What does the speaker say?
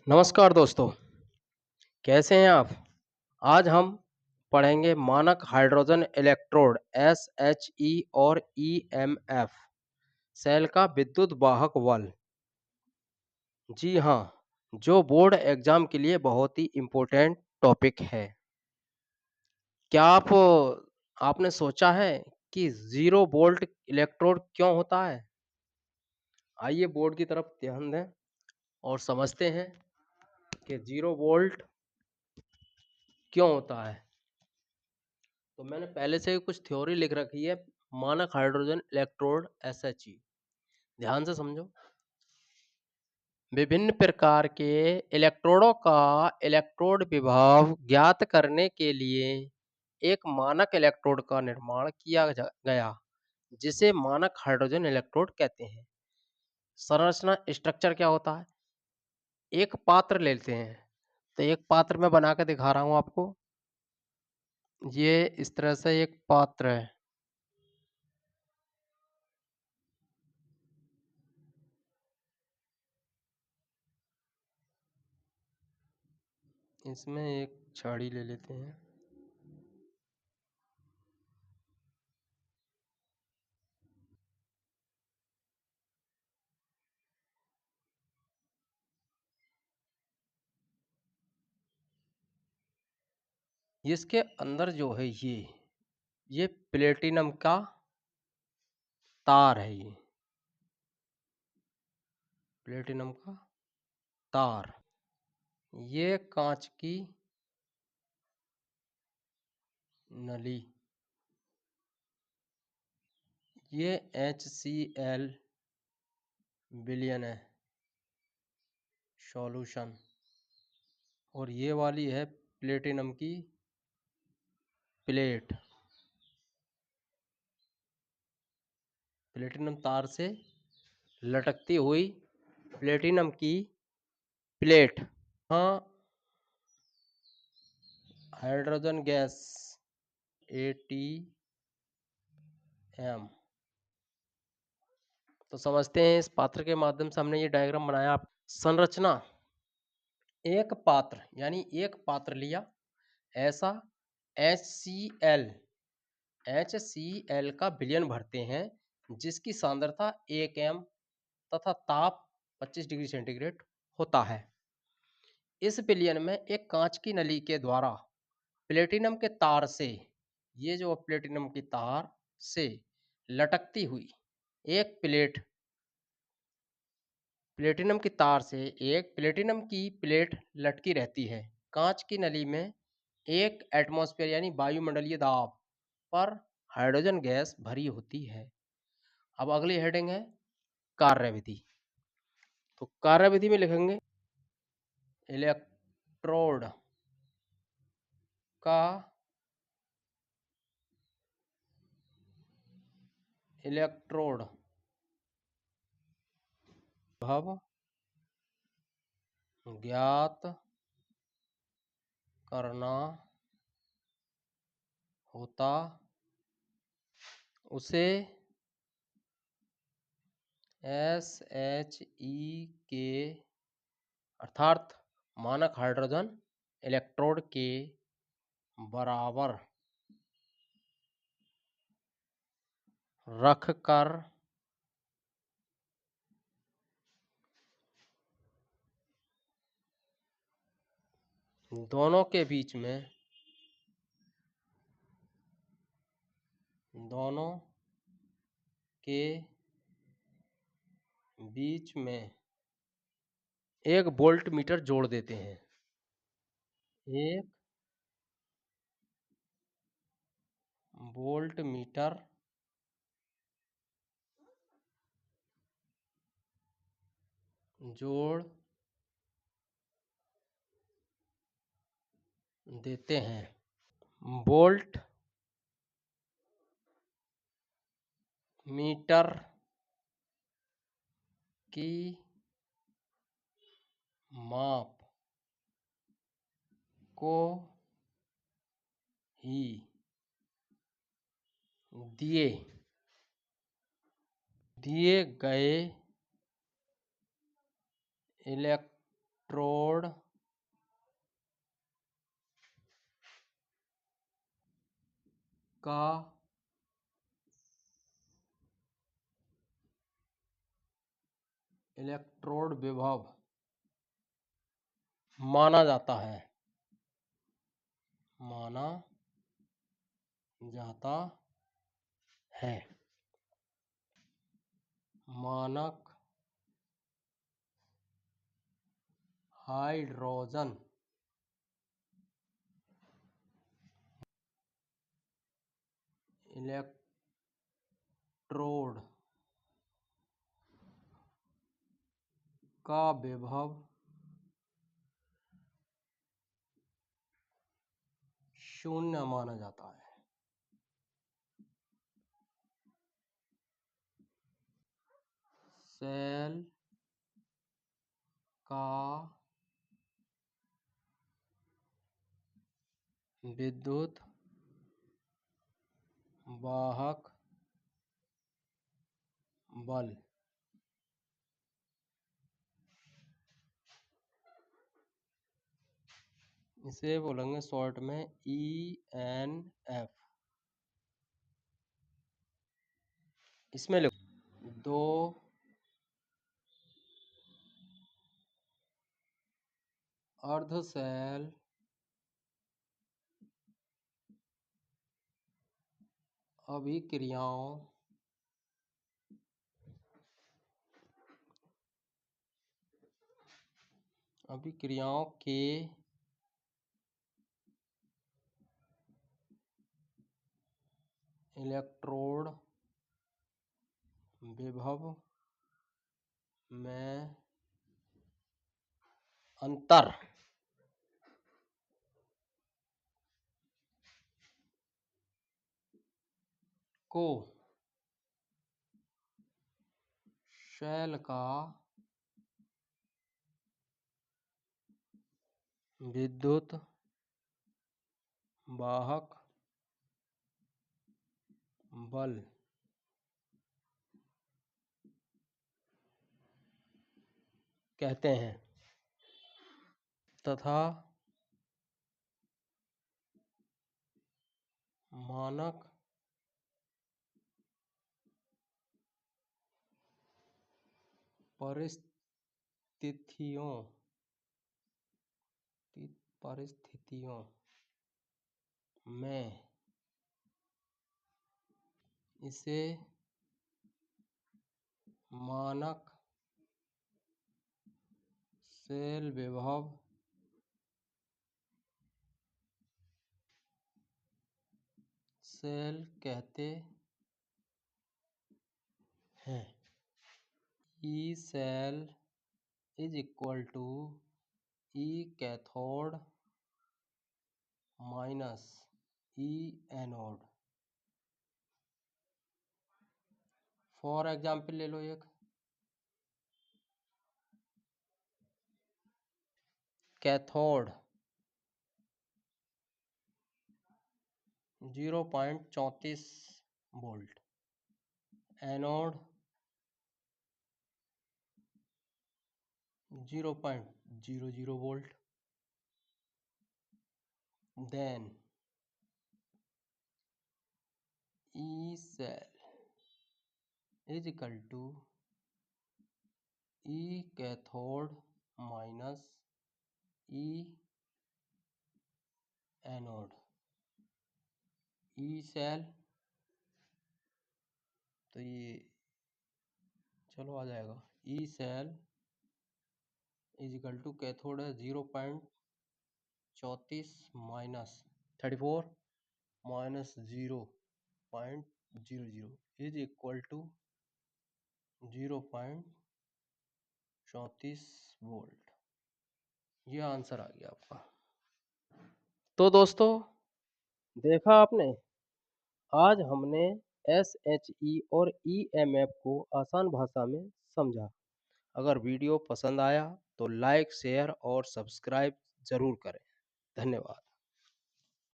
नमस्कार दोस्तों, कैसे हैं आप? आज हम पढ़ेंगे मानक हाइड्रोजन इलेक्ट्रोड एसएचई और ईएमएफ सेल का विद्युत वाहक बल। जी हाँ, जो बोर्ड एग्जाम के लिए बहुत ही इम्पोर्टेंट टॉपिक है। क्या आपने सोचा है कि ज़ीरो वोल्ट इलेक्ट्रोड क्यों होता है? आइए बोर्ड की तरफ ध्यान दें और समझते हैं कि ज़ीरो वोल्ट क्यों होता है। तो मैंने पहले से ही कुछ थ्योरी लिख रखी है मानक हाइड्रोजन इलेक्ट्रोड एसएचई। ध्यान से समझो। विभिन्न प्रकार के इलेक्ट्रोडों का इलेक्ट्रोड विभव ज्ञात करने के लिए एक मानक इलेक्ट्रोड का निर्माण किया गया, जिसे मानक हाइड्रोजन इलेक्ट्रोड कहते हैं। संरचना स्ट्रक्चर क्या होता है? एक पात्र लेते हैं। तो एक पात्र मैं बना के दिखा रहा हूं आपको। ये इस तरह से एक पात्र है। इसमें एक छड़ी ले लेते हैं। इसके अंदर जो है ये प्लेटिनम का तार है। ये प्लेटिनम का तार। ये कांच की नली। ये HCl विलयन है, सॉल्यूशन। और ये वाली है प्लेटिनम की प्लेट। प्लेटिनम तार से लटकती हुई प्लेटिनम की प्लेट। हाँ, हाइड्रोजन गैस ATM। तो समझते हैं इस पात्र के माध्यम से हमने ये डायग्राम बनाया। आप संरचना एक पात्र यानी एक पात्र लिया ऐसा HCl का विलयन भरते हैं जिसकी सांद्रता 1 m तथा ताप 25 डिग्री सेंटीग्रेड होता है। इस विलयन में एक कांच की नली के द्वारा प्लेटिनम के तार से, ये जो प्लेटिनम की तार से लटकती हुई एक प्लेटिनम की तार से एक प्लेटिनम की प्लेट लटकी रहती है। कांच की नली में एक एटमॉस्फेयर यानी वायुमंडलीय दाब पर हाइड्रोजन गैस भरी होती है। अब अगली हेडिंग है कार्यविधि। तो कार्यविधि में लिखेंगे इलेक्ट्रोड का इलेक्ट्रोड भव ज्ञात करना होता उसे SHE के अर्थात मानक हाइड्रोजन इलेक्ट्रोड के बराबर रख कर दोनों के बीच में एक वोल्ट मीटर जोड़ देते हैं। एक वोल्ट मीटर जोड़ देते हैं। वोल्ट मीटर की माप को ही दिए दिए गए इलेक्ट्रोड का इलेक्ट्रोड विभव माना जाता है मानक हाइड्रोजन इलेक्ट्रोड का विभव शून्य माना जाता है। सेल का विद्युत वाहक बल इसे बोलेंगे शॉर्ट में ENF। इसमें लिखो दो अर्धशैल अभिक्रियाओं के इलेक्ट्रोड विभव में अंतर को शेल का विद्युत वाहक बल कहते हैं तथा मानक परिस्थितियों में इसे मानक सेल विभव सेल कहते हैं। E cell is equal to E cathode minus E anode. For example ले लो एक cathode 0.34 volt, anode 0.00 volt. Then E cell is equal to E cathode minus E anode. E cell तो ये चलो आ जाएगा E cell is equal to cathode है 0.34 minus 34 minus 0.00 is equal to 0.34 volt. ये आंसर आ गया आपका। तो दोस्तों देखा आपने, आज हमने SHE और EMF को आसान भाषा में समझा। अगर वीडियो पसंद आया तो लाइक, शेयर और सब्सक्राइब जरूर करें। धन्यवाद।